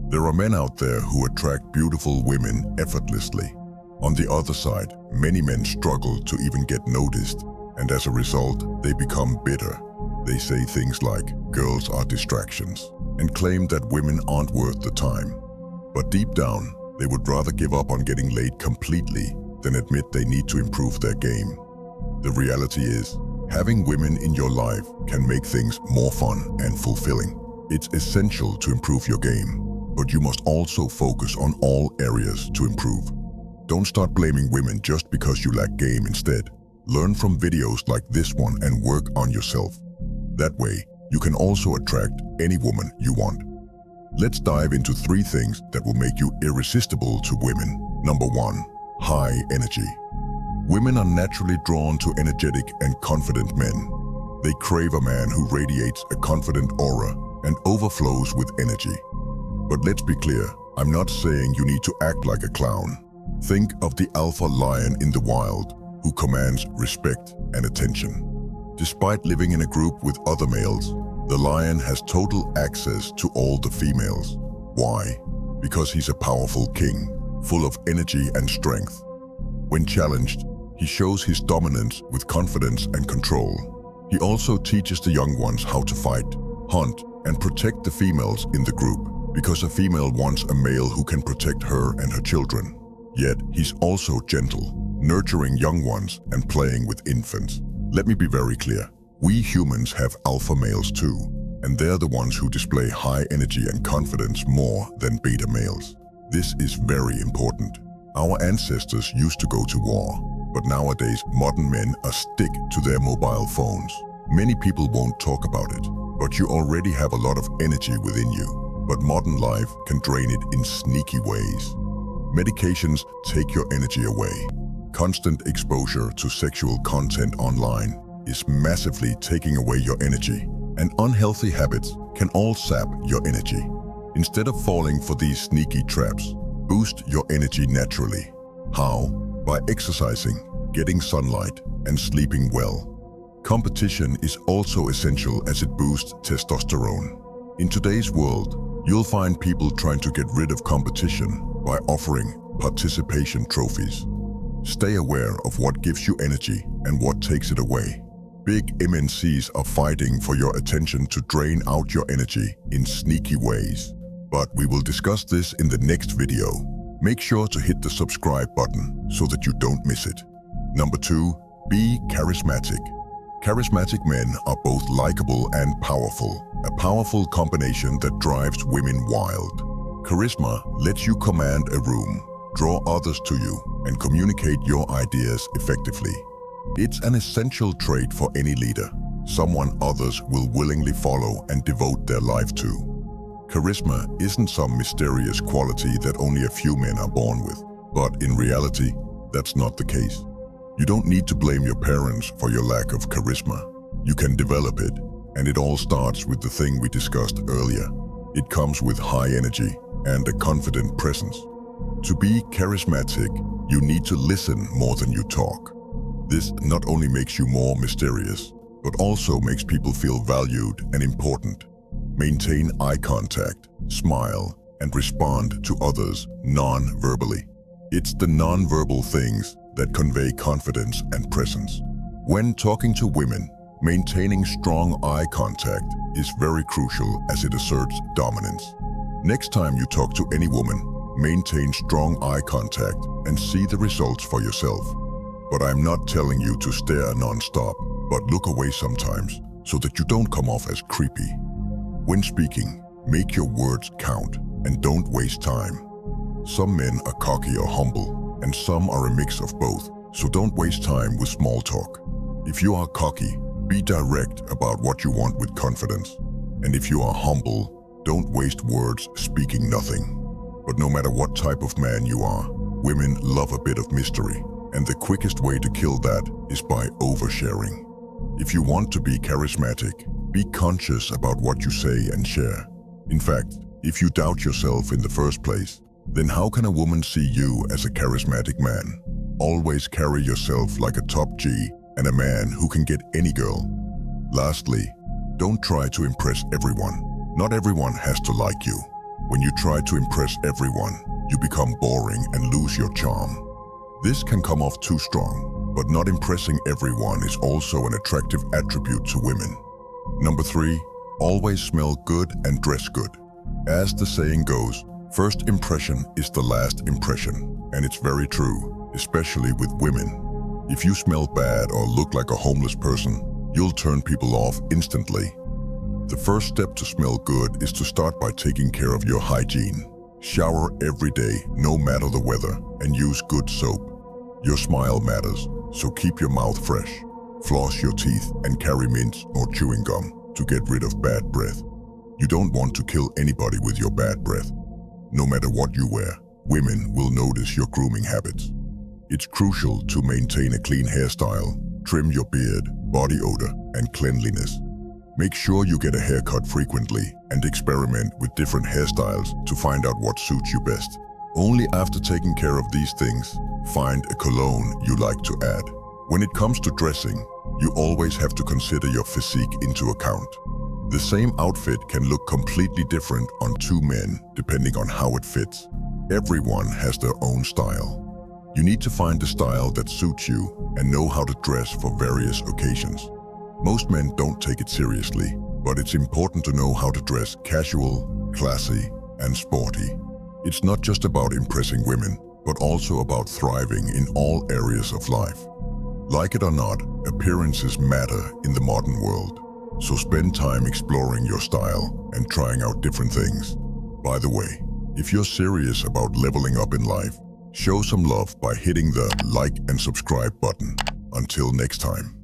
There are men out there who attract beautiful women effortlessly. On the other side, many men struggle to even get noticed, and as a result, they become bitter. They say things like, girls are distractions, and claim that women aren't worth the time. But deep down, they would rather give up on getting laid completely than admit they need to improve their game. The reality is, having women in your life can make things more fun and fulfilling. It's essential to improve your game, but you must also focus on all areas to improve. Don't start blaming women just because you lack game instead. Learn from videos like this one and work on yourself. That way, you can also attract any woman you want. Let's dive into 3 things that will make you irresistible to women. Number 1. High energy. Women are naturally drawn to energetic and confident men. They crave a man who radiates a confident aura and overflows with energy. But let's be clear, I'm not saying you need to act like a clown. Think of the alpha lion in the wild, who commands respect and attention. Despite living in a group with other males, the lion has total access to all the females. Why? Because he's a powerful king, full of energy and strength. When challenged, he shows his dominance with confidence and control. He also teaches the young ones how to fight, hunt, and protect the females in the group, because a female wants a male who can protect her and her children. Yet, he's also gentle, nurturing young ones and playing with infants. Let me be very clear. We humans have alpha males too, and they're the ones who display high energy and confidence more than beta males. This is very important. Our ancestors used to go to war, but nowadays modern men are stick to their mobile phones. Many people won't talk about it, but you already have a lot of energy within you. But modern life can drain it in sneaky ways. Medications take your energy away. Constant exposure to sexual content online is massively taking away your energy, and unhealthy habits can all sap your energy. Instead of falling for these sneaky traps, boost your energy naturally. How? By exercising, getting sunlight, and sleeping well. Competition is also essential as it boosts testosterone. In today's world, you'll find people trying to get rid of competition by offering participation trophies. Stay aware of what gives you energy and what takes it away. Big MNCs are fighting for your attention to drain out your energy in sneaky ways. But we will discuss this in the next video. Make sure to hit the subscribe button so that you don't miss it. Number 2, be charismatic. Charismatic men are both likable and powerful, a powerful combination that drives women wild. Charisma lets you command a room, draw others to you, and communicate your ideas effectively. It's an essential trait for any leader, someone others will willingly follow and devote their life to. Charisma isn't some mysterious quality that only a few men are born with, but in reality, that's not the case. You don't need to blame your parents for your lack of charisma. You can develop it, and it all starts with the thing we discussed earlier. It comes with high energy and a confident presence. To be charismatic, you need to listen more than you talk. This not only makes you more mysterious, but also makes people feel valued and important. Maintain eye contact, smile, and respond to others non-verbally. It's the non-verbal things that convey confidence and presence. When talking to women, maintaining strong eye contact is very crucial as it asserts dominance. Next time you talk to any woman, maintain strong eye contact and see the results for yourself. But I'm not telling you to stare non-stop, but look away sometimes so that you don't come off as creepy. When speaking, make your words count and don't waste time. Some men are cocky or humble, and some are a mix of both, so don't waste time with small talk. If you are cocky, be direct about what you want with confidence. And if you are humble, don't waste words speaking nothing. But no matter what type of man you are, women love a bit of mystery, and the quickest way to kill that is by oversharing. If you want to be charismatic, be conscious about what you say and share. In fact, if you doubt yourself in the first place, then how can a woman see you as a charismatic man? Always carry yourself like a top G and a man who can get any girl. Lastly, don't try to impress everyone. Not everyone has to like you. When you try to impress everyone, you become boring and lose your charm. This can come off too strong, but not impressing everyone is also an attractive attribute to women. Number 3, always smell good and dress good. As the saying goes, first impression is the last impression, and it's very true, especially with women. If you smell bad or look like a homeless person, you'll turn people off instantly. The first step to smell good is to start by taking care of your hygiene. Shower every day, no matter the weather, and use good soap. Your smile matters, so keep your mouth fresh. Floss your teeth and carry mints or chewing gum to get rid of bad breath. You don't want to kill anybody with your bad breath. No matter what you wear, women will notice your grooming habits. It's crucial to maintain a clean hairstyle, trim your beard, body odor, and cleanliness. Make sure you get a haircut frequently and experiment with different hairstyles to find out what suits you best. Only after taking care of these things, find a cologne you like to add. When it comes to dressing, you always have to consider your physique into account. The same outfit can look completely different on two men depending on how it fits. Everyone has their own style. You need to find a style that suits you and know how to dress for various occasions. Most men don't take it seriously, but it's important to know how to dress casual, classy, and sporty. It's not just about impressing women, but also about thriving in all areas of life. Like it or not, appearances matter in the modern world. So spend time exploring your style and trying out different things. By the way, if you're serious about leveling up in life, show some love by hitting the like and subscribe button. Until next time.